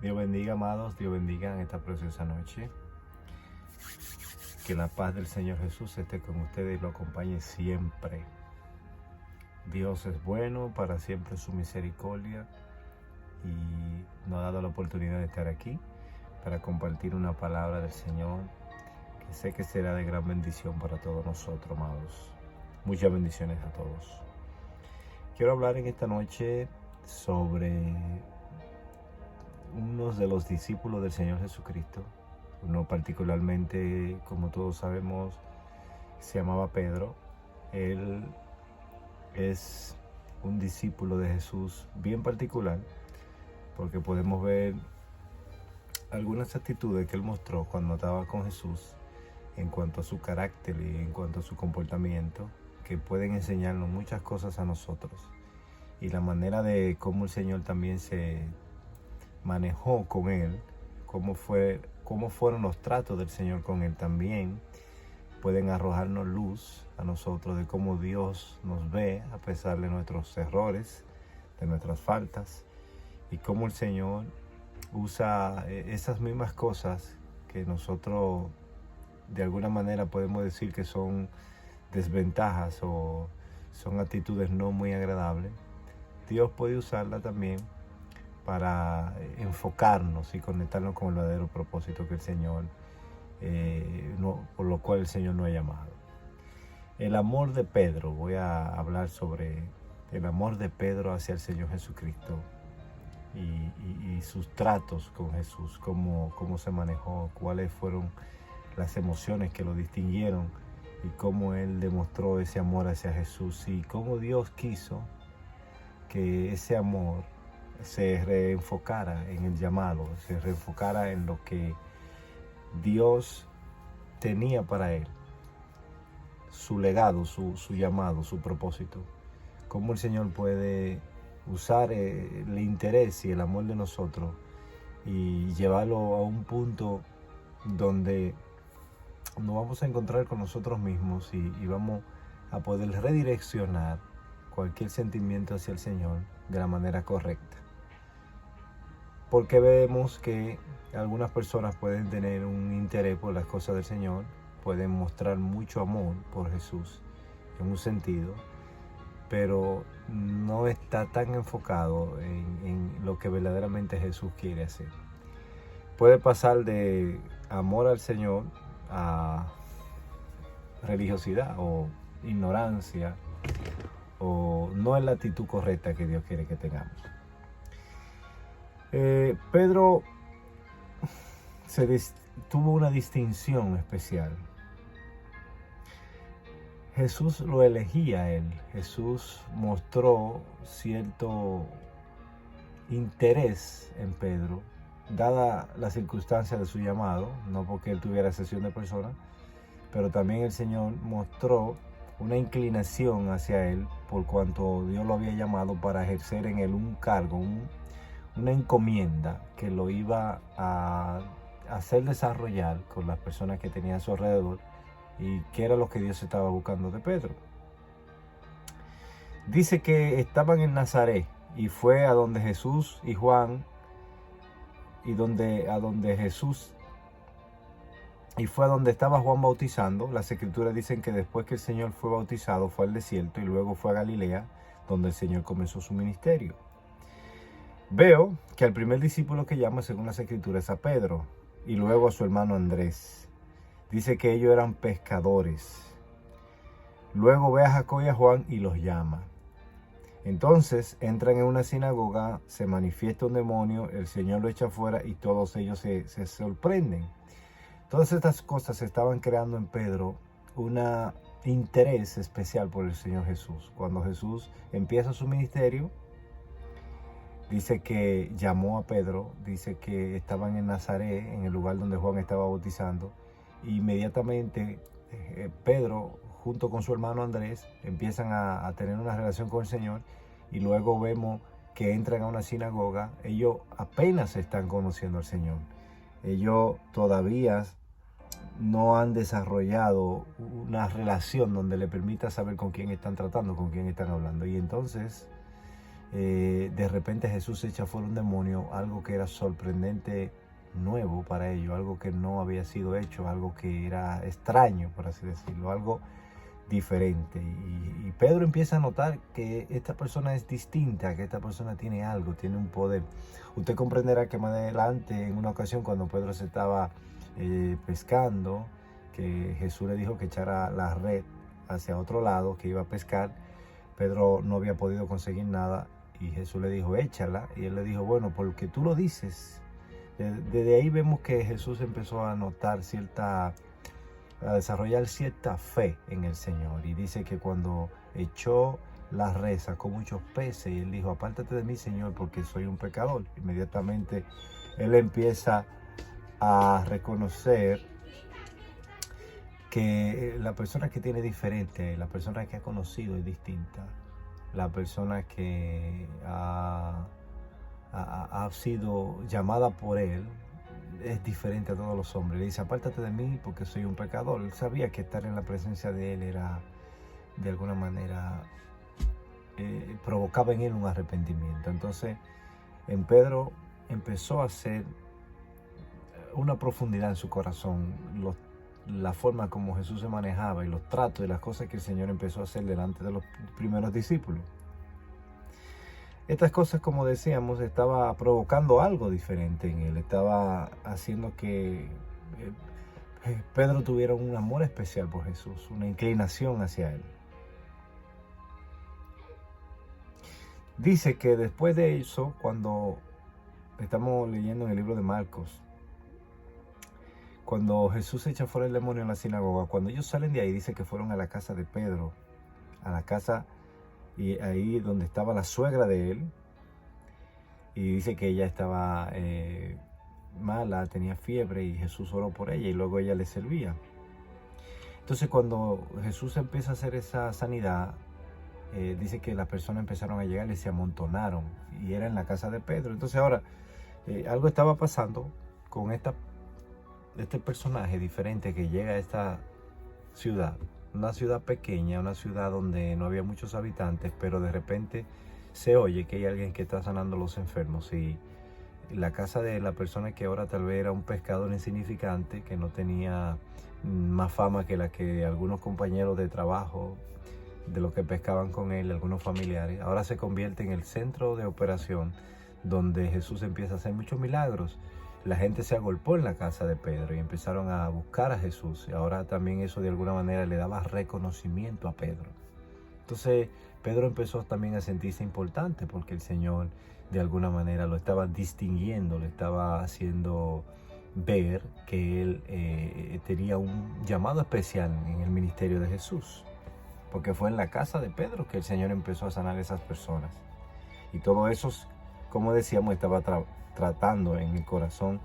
Dios bendiga, amados, Dios bendiga en esta preciosa noche. Que la paz del Señor Jesús esté con ustedes y lo acompañe siempre. Dios es bueno, para siempre su misericordia, y nos ha dado la oportunidad de estar aquí para compartir una palabra del Señor que sé que será de gran bendición para todos nosotros, amados. Muchas bendiciones a todos. Quiero hablar en esta noche sobre uno de los discípulos del Señor Jesucristo. Uno particularmente, como todos sabemos, se llamaba Pedro. Él es un discípulo de Jesús bien particular, porque podemos ver algunas actitudes que él mostró cuando estaba con Jesús en cuanto a su carácter y en cuanto a su comportamiento, que pueden enseñarnos muchas cosas a nosotros. Y la manera de cómo el Señor también se manejó con él, cómo fueron los tratos del Señor con él, también pueden arrojarnos luz a nosotros de cómo Dios nos ve a pesar de nuestros errores, de nuestras faltas, y cómo el Señor usa esas mismas cosas que nosotros de alguna manera podemos decir que son desventajas o son actitudes no muy agradables. Dios puede usarla también para enfocarnos y conectarnos con el verdadero propósito que el Señor, por lo cual el Señor nos ha llamado. El amor de Pedro, voy a hablar sobre el amor de Pedro hacia el Señor Jesucristo y sus tratos con Jesús, cómo se manejó, cuáles fueron las emociones que lo distinguieron y cómo él demostró ese amor hacia Jesús y cómo Dios quiso que ese amor se reenfocara en el llamado, se reenfocara en lo que Dios tenía para él, su legado, su llamado, su propósito. Cómo el Señor puede usar el interés y el amor de nosotros y llevarlo a un punto donde nos vamos a encontrar con nosotros mismos y vamos a poder redireccionar cualquier sentimiento hacia el Señor de la manera correcta. Porque vemos que algunas personas pueden tener un interés por las cosas del Señor, pueden mostrar mucho amor por Jesús en un sentido, pero no está tan enfocado en lo que verdaderamente Jesús quiere hacer. Puede pasar de amor al Señor a religiosidad o ignorancia, o no es la actitud correcta que Dios quiere que tengamos. Pedro tuvo una distinción especial. Jesús lo elegía a él. Jesús mostró cierto interés en Pedro, dada la circunstancia de su llamado, no porque él tuviera excepción de persona, pero también el Señor mostró una inclinación hacia él por cuanto Dios lo había llamado para ejercer en él un cargo, una encomienda que lo iba a hacer desarrollar con las personas que tenía a su alrededor y que era lo que Dios estaba buscando de Pedro. Dice que estaban en Nazaret y fue a donde Jesús y Juan y fue a donde estaba Juan bautizando. Las escrituras dicen que después que el Señor fue bautizado fue al desierto y luego fue a Galilea, donde el Señor comenzó su ministerio. Veo que al primer discípulo que llama según las escrituras es a Pedro y luego a su hermano Andrés. Dice que ellos eran pescadores. Luego ve a Jacob y a Juan y los llama. Entonces entran en una sinagoga, se manifiesta un demonio, el Señor lo echa fuera y todos ellos se sorprenden. Todas estas cosas estaban creando en Pedro un interés especial por el Señor Jesús. Cuando Jesús empieza su ministerio, dice que llamó a Pedro, dice que estaban en Nazaret, en el lugar donde Juan estaba bautizando. E inmediatamente Pedro, junto con su hermano Andrés, empiezan a tener una relación con el Señor. Y luego vemos que entran a una sinagoga. Ellos apenas están conociendo al Señor. Ellos todavía no han desarrollado una relación donde le permita saber con quién están tratando, con quién están hablando. Y entonces de repente Jesús echa fuera un demonio, algo que era sorprendente, nuevo para ellos, algo que no había sido hecho, algo que era extraño, por así decirlo, algo diferente. Y Pedro empieza a notar que esta persona es distinta, que esta persona tiene algo, tiene un poder. Usted comprenderá que más adelante, en una ocasión, cuando Pedro se estaba pescando, que Jesús le dijo que echara la red hacia otro lado, que iba a pescar. Pedro no había podido conseguir nada y Jesús le dijo, échala. Y él le dijo, bueno, porque tú lo dices. Desde ahí vemos que Jesús empezó a notar a desarrollar cierta fe en el Señor. Y dice que cuando echó la red sacó muchos peces y él dijo, apártate de mí, Señor, porque soy un pecador. Inmediatamente él empieza a reconocer que la persona que tiene diferente, la persona que ha conocido es distinta. La persona que ha sido llamada por él es diferente a todos los hombres. Le dice, apártate de mí porque soy un pecador. Él sabía que estar en la presencia de él era, de alguna manera, provocaba en él un arrepentimiento. Entonces, en Pedro empezó a hacer una profundidad en su corazón, la forma como Jesús se manejaba y los tratos y las cosas que el Señor empezó a hacer delante de los primeros discípulos. Estas cosas, como decíamos, estaba provocando algo diferente en él. Estaba haciendo que Pedro tuviera un amor especial por Jesús, una inclinación hacia él. Dice que después de eso, cuando estamos leyendo en el libro de Marcos, cuando Jesús echa fuera el demonio en la sinagoga, cuando ellos salen de ahí, dice que fueron a la casa de Pedro, a la casa y ahí donde estaba la suegra de él, y dice que ella estaba mala, tenía fiebre y Jesús oró por ella y luego ella le servía. Entonces cuando Jesús empieza a hacer esa sanidad, dice que las personas empezaron a llegar y se amontonaron y era en la casa de Pedro. Entonces ahora algo estaba pasando con este personaje diferente que llega a esta ciudad. Una ciudad pequeña, una ciudad donde no había muchos habitantes, pero de repente se oye que hay alguien que está sanando a los enfermos. Y la casa de la persona que ahora tal vez era un pescador insignificante, que no tenía más fama que la que algunos compañeros de trabajo, de los que pescaban con él, algunos familiares, ahora se convierte en el centro de operación donde Jesús empieza a hacer muchos milagros. La gente se agolpó en la casa de Pedro y empezaron a buscar a Jesús. Y ahora también eso de alguna manera le daba reconocimiento a Pedro. Entonces Pedro empezó también a sentirse importante porque el Señor de alguna manera lo estaba distinguiendo, le estaba haciendo ver que él tenía un llamado especial en el ministerio de Jesús. Porque fue en la casa de Pedro que el Señor empezó a sanar a esas personas. Y todo eso, como decíamos, estaba tratando en el corazón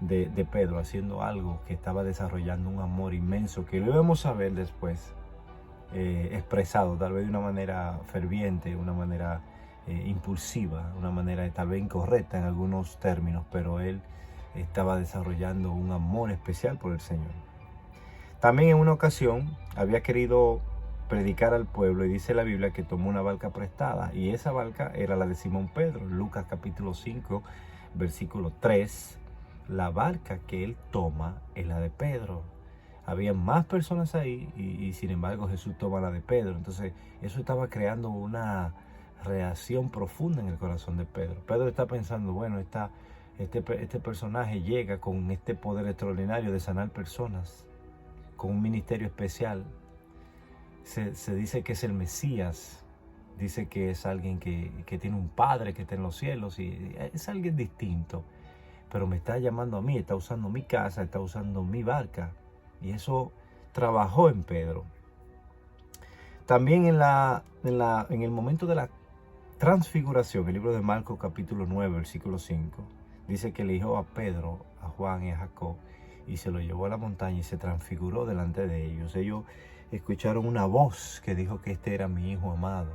de Pedro, haciendo algo que estaba desarrollando un amor inmenso, que lo íbamos a ver después expresado, tal vez de una manera ferviente, una manera impulsiva, una manera tal vez incorrecta en algunos términos, pero él estaba desarrollando un amor especial por el Señor. También en una ocasión había querido predicar al pueblo y dice la Biblia que tomó una barca prestada y esa barca era la de Simón Pedro. Lucas capítulo 5 versículo 3, la barca que él toma es la de Pedro. Había más personas ahí y sin embargo Jesús toma la de Pedro. Entonces eso estaba creando una reacción profunda en el corazón de Pedro. Pedro está pensando, bueno, este personaje llega con este poder extraordinario de sanar personas, con un ministerio especial. Se dice que es el Mesías, dice que es alguien que tiene un padre que está en los cielos y es alguien distinto, pero me está llamando a mí, está usando mi casa, está usando mi barca y eso trabajó en Pedro. También en el momento de la transfiguración, el libro de Marcos capítulo 9, versículo 5, dice que eligió a Pedro, a Juan y a Jacob y se lo llevó a la montaña y se transfiguró delante de ellos. Ellos escucharon una voz que dijo que este era mi hijo amado.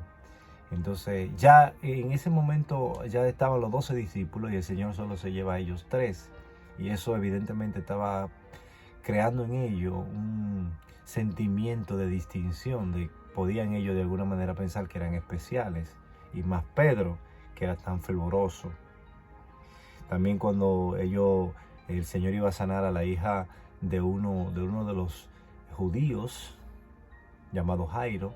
Entonces ya en ese momento ya estaban los 12 discípulos y el Señor solo se lleva a ellos 3. Y eso evidentemente estaba creando en ellos un sentimiento de distinción, de podían ellos de alguna manera pensar que eran especiales. y más Pedro, que era tan fervoroso. También cuando el Señor iba a sanar a la hija de uno de los judíos, llamado Jairo,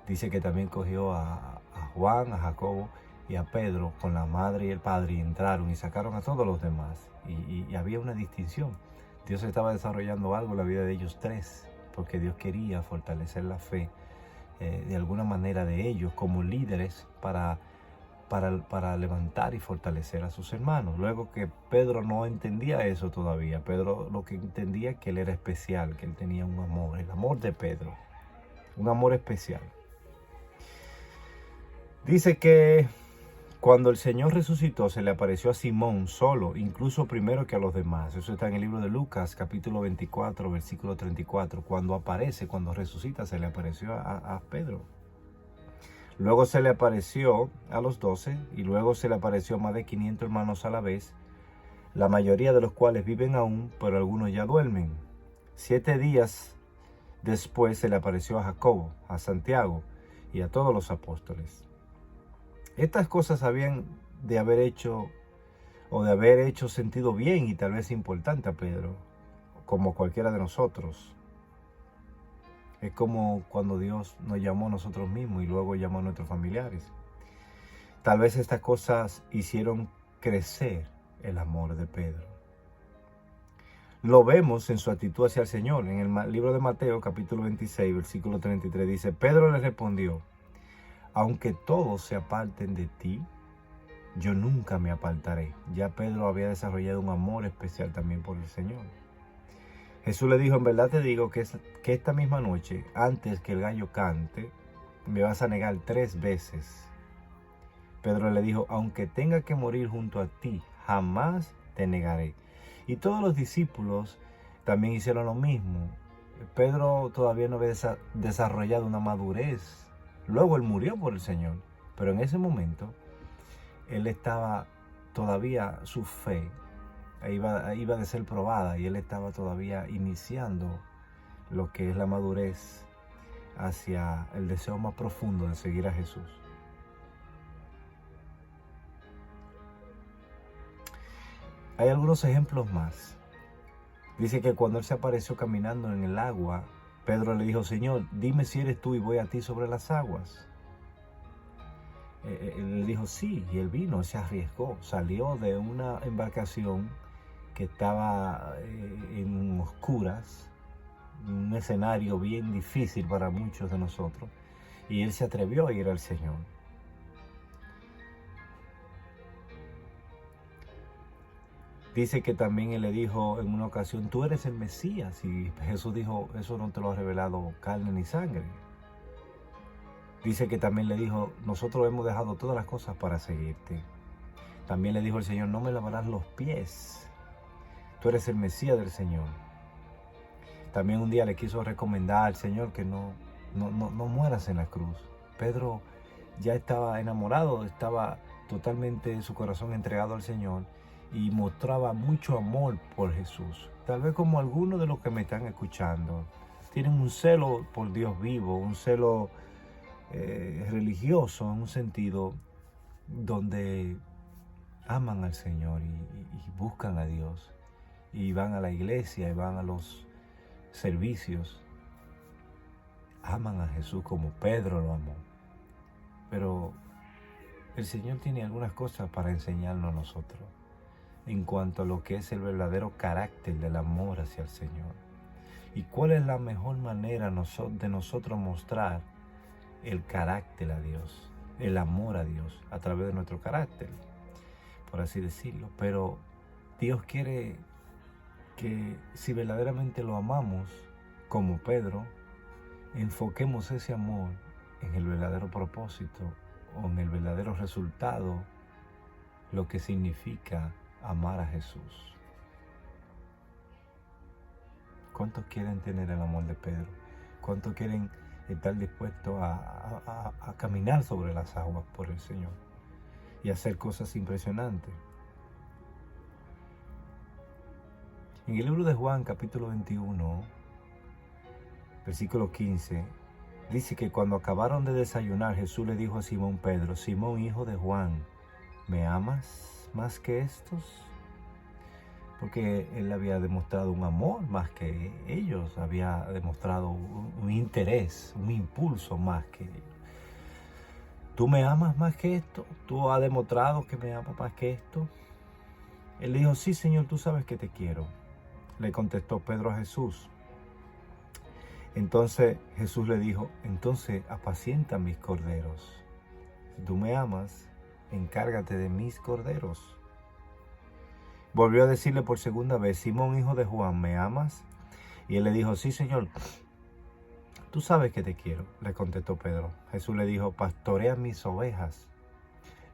dice que también cogió a Juan, a Jacobo y a Pedro con la madre y el padre, y entraron y sacaron a todos los demás. Y había una distinción. Dios estaba desarrollando algo en la vida de ellos tres, porque Dios quería fortalecer la fe de alguna manera de ellos como líderes para levantar y fortalecer a sus hermanos. Luego que Pedro no entendía eso todavía. Pedro lo que entendía es que él era especial, que él tenía un amor, el amor de Pedro, un amor especial. Dice que cuando el Señor resucitó, se le apareció a Simón solo, incluso primero que a los demás. Eso está en el libro de Lucas, capítulo 24, versículo 34. Cuando resucita, se le apareció a Pedro. Luego se le apareció a los 12 y luego se le apareció a más de 500 hermanos a la vez, la mayoría de los cuales viven aún, pero algunos ya duermen. 7 días después se le apareció a Jacobo, a Santiago y a todos los apóstoles. Estas cosas habían de haber hecho sentido bien y tal vez importante a Pedro, como cualquiera de nosotros. Es como cuando Dios nos llamó a nosotros mismos y luego llamó a nuestros familiares. Tal vez estas cosas hicieron crecer el amor de Pedro. Lo vemos en su actitud hacia el Señor. En el libro de Mateo, capítulo 26, versículo 33, dice: Pedro le respondió: aunque todos se aparten de ti, yo nunca me apartaré. Ya Pedro había desarrollado un amor especial también por el Señor. Jesús le dijo: en verdad te digo que esta misma noche, antes que el gallo cante, me vas a negar 3 veces. Pedro le dijo: aunque tenga que morir junto a ti, jamás te negaré. Y todos los discípulos también hicieron lo mismo. Pedro todavía no había desarrollado una madurez. Luego él murió por el Señor, pero en ese momento él estaba todavía, su fe iba de ser probada, y él estaba todavía iniciando lo que es la madurez hacia el deseo más profundo de seguir a Jesús. Hay algunos ejemplos más. Dice que cuando él se apareció caminando en el agua, Pedro le dijo: Señor, dime si eres tú y voy a ti sobre las aguas. Él le dijo sí, y él vino, se arriesgó, salió de una embarcación que estaba en oscuras, un escenario bien difícil para muchos de nosotros, y él se atrevió a ir al Señor. Dice que también él le dijo en una ocasión: tú eres el Mesías, y Jesús dijo: eso no te lo ha revelado carne ni sangre. Dice que también le dijo: nosotros hemos dejado todas las cosas para seguirte. También le dijo el Señor: no me lavarás los pies. Tú eres el Mesías del Señor. También un día le quiso recomendar al Señor que no mueras en la cruz. Pedro ya estaba enamorado, estaba totalmente su corazón entregado al Señor y mostraba mucho amor por Jesús. Tal vez como algunos de los que me están escuchando tienen un celo por Dios vivo, un celo religioso en un sentido donde aman al Señor y buscan a Dios, y van a la iglesia y van a los servicios, aman a Jesús como Pedro lo amó. Pero el Señor tiene algunas cosas para enseñarnos a nosotros en cuanto a lo que es el verdadero carácter del amor hacia el Señor, y cuál es la mejor manera de nosotros mostrar el carácter a Dios, el amor a Dios a través de nuestro carácter, por así decirlo. Pero Dios quiere que si verdaderamente lo amamos como Pedro, enfoquemos ese amor en el verdadero propósito o en el verdadero resultado, lo que significa amar a Jesús. ¿Cuántos quieren tener el amor de Pedro? ¿Cuántos quieren estar dispuestos a caminar sobre las aguas por el Señor y hacer cosas impresionantes? En el libro de Juan, capítulo 21, versículo 15, dice que cuando acabaron de desayunar, Jesús le dijo a Simón Pedro: Simón, hijo de Juan, ¿me amas más que estos? Porque él había demostrado un amor más que ellos, había demostrado un interés, un impulso más que ellos. ¿Tú me amas más que esto? ¿Tú has demostrado que me amas más que esto? Él dijo: sí, Señor, tú sabes que te quiero. Le contestó Pedro a Jesús. Entonces Jesús le dijo: entonces apacienta mis corderos. Si tú me amas, encárgate de mis corderos. Volvió a decirle por segunda vez: Simón, hijo de Juan, ¿me amas? Y él le dijo: sí, Señor, tú sabes que te quiero. Le contestó Pedro. Jesús le dijo: pastorea mis ovejas.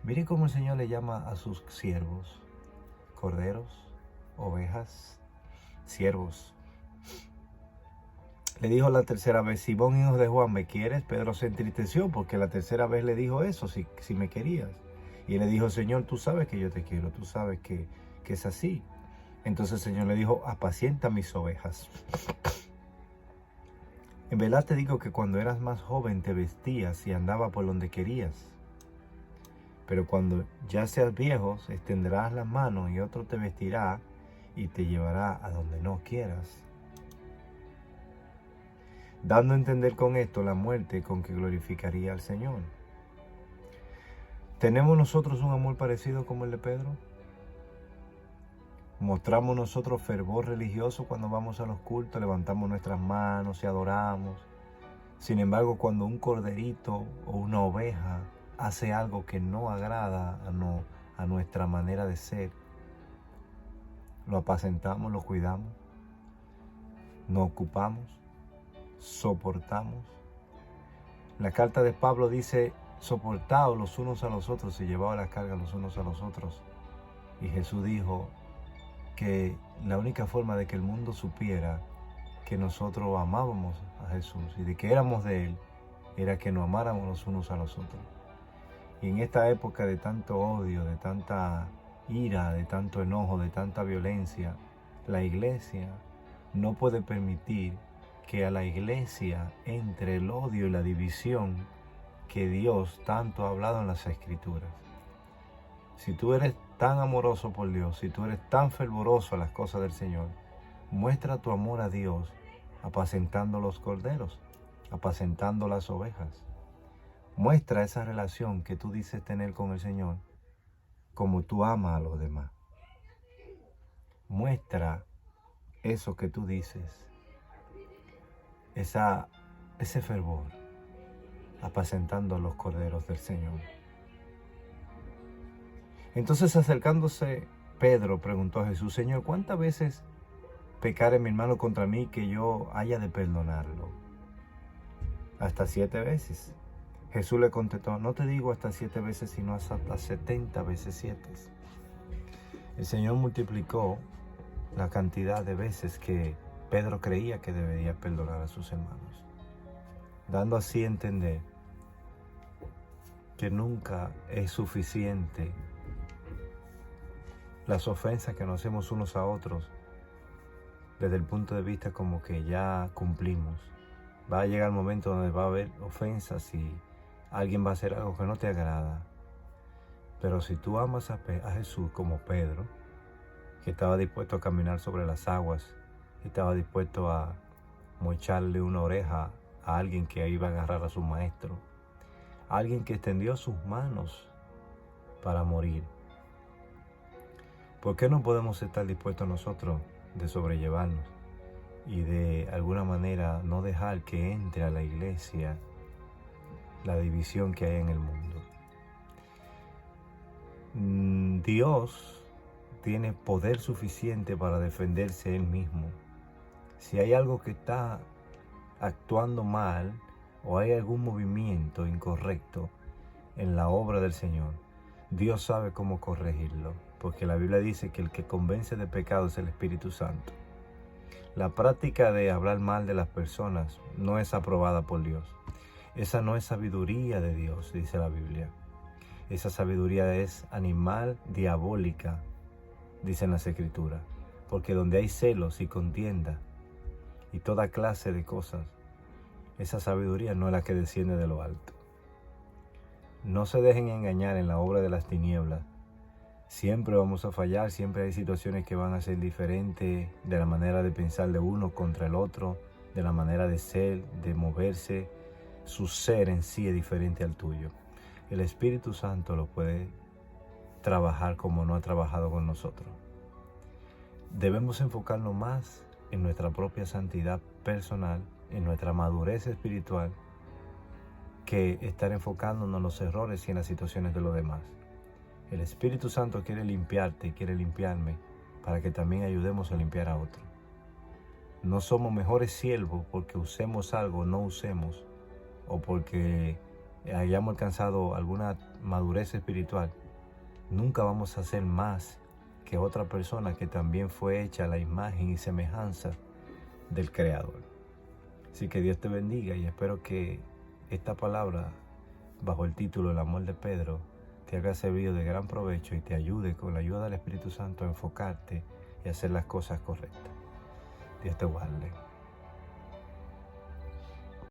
Mire cómo el Señor le llama a sus siervos: corderos, ovejas, siervos. Le dijo la tercera vez: Simón, hijo de Juan, ¿me quieres? Pedro se entristeció porque la tercera vez le dijo eso, si me querías. Y él le dijo: Señor, tú sabes que yo te quiero, tú sabes que es así. Entonces el Señor le dijo: apacienta mis ovejas. En verdad te digo que cuando eras más joven te vestías y andabas por donde querías. Pero cuando ya seas viejo, extenderás las manos y otro te vestirá y te llevará a donde no quieras. Dando a entender con esto la muerte con que glorificaría al Señor. ¿Tenemos nosotros un amor parecido como el de Pedro? ¿Mostramos nosotros fervor religioso cuando vamos a los cultos, levantamos nuestras manos y adoramos? Sin embargo, cuando un corderito o una oveja hace algo que no agrada a nuestra manera de ser, lo apacentamos, lo cuidamos, nos ocupamos, soportamos. La carta de Pablo dice: soportaos los unos a los otros y llevaos la carga los unos a los otros. Y Jesús dijo que la única forma de que el mundo supiera que nosotros amábamos a Jesús y de que éramos de Él, era que nos amáramos los unos a los otros. Y en esta época de tanto odio, de tanta ira, de tanto enojo, de tanta violencia, la iglesia no puede permitir que a la iglesia entre el odio y la división que Dios tanto ha hablado en las Escrituras. Si tú eres tan amoroso por Dios, si tú eres tan fervoroso a las cosas del Señor, muestra tu amor a Dios apacentando los corderos, apacentando las ovejas. Muestra esa relación que tú dices tener con el Señor como tú amas a los demás. Muestra eso que tú dices, ese fervor, apacentando los corderos del Señor. Entonces, acercándose, Pedro preguntó a Jesús: Señor, ¿cuántas veces pecare mi hermano contra mí que yo haya de perdonarlo? Hasta 7 veces. Jesús le contestó: no te digo hasta 7 veces, sino hasta 70 veces 7. El Señor multiplicó la cantidad de veces que Pedro creía que debería perdonar a sus hermanos, dando así a entender que nunca es suficiente las ofensas que nos hacemos unos a otros desde el punto de vista como que ya cumplimos. Va a llegar el momento donde va a haber ofensas y alguien va a hacer algo que no te agrada. Pero si tú amas a Jesús como Pedro, que estaba dispuesto a caminar sobre las aguas, estaba dispuesto a mocharle una oreja a alguien que iba a agarrar a su maestro, a alguien que extendió sus manos para morir, ¿por qué no podemos estar dispuestos nosotros de sobrellevarnos y de alguna manera no dejar que entre a la iglesia la división que hay en el mundo? Dios tiene poder suficiente para defenderse Él mismo. Si hay algo que está actuando mal o hay algún movimiento incorrecto en la obra del Señor, Dios sabe cómo corregirlo, porque la Biblia dice que el que convence de pecado es el Espíritu Santo. La práctica de hablar mal de las personas no es aprobada por Dios. Esa no es sabiduría de Dios, dice la Biblia. Esa sabiduría es animal, diabólica, dicen las Escrituras. Porque donde hay celos y contienda y toda clase de cosas, esa sabiduría no es la que desciende de lo alto. No se dejen engañar en la obra de las tinieblas. Siempre vamos a fallar, siempre hay situaciones que van a ser diferentes de la manera de pensar de uno contra el otro, de la manera de ser, de moverse. Su ser en sí es diferente al tuyo. El Espíritu Santo lo puede trabajar como no ha trabajado con nosotros. Debemos enfocarnos más en nuestra propia santidad personal, en nuestra madurez espiritual, que estar enfocándonos en los errores y en las situaciones de los demás. El Espíritu Santo quiere limpiarte y quiere limpiarme para que también ayudemos a limpiar a otros. No somos mejores siervos porque usemos algo o no usemos, o porque hayamos alcanzado alguna madurez espiritual. Nunca vamos a ser más que otra persona que también fue hecha a la imagen y semejanza del Creador. Así que Dios te bendiga y espero que esta palabra, bajo el título El amor de Pedro, te haga servido de gran provecho y te ayude con la ayuda del Espíritu Santo a enfocarte y hacer las cosas correctas. Dios te guarde.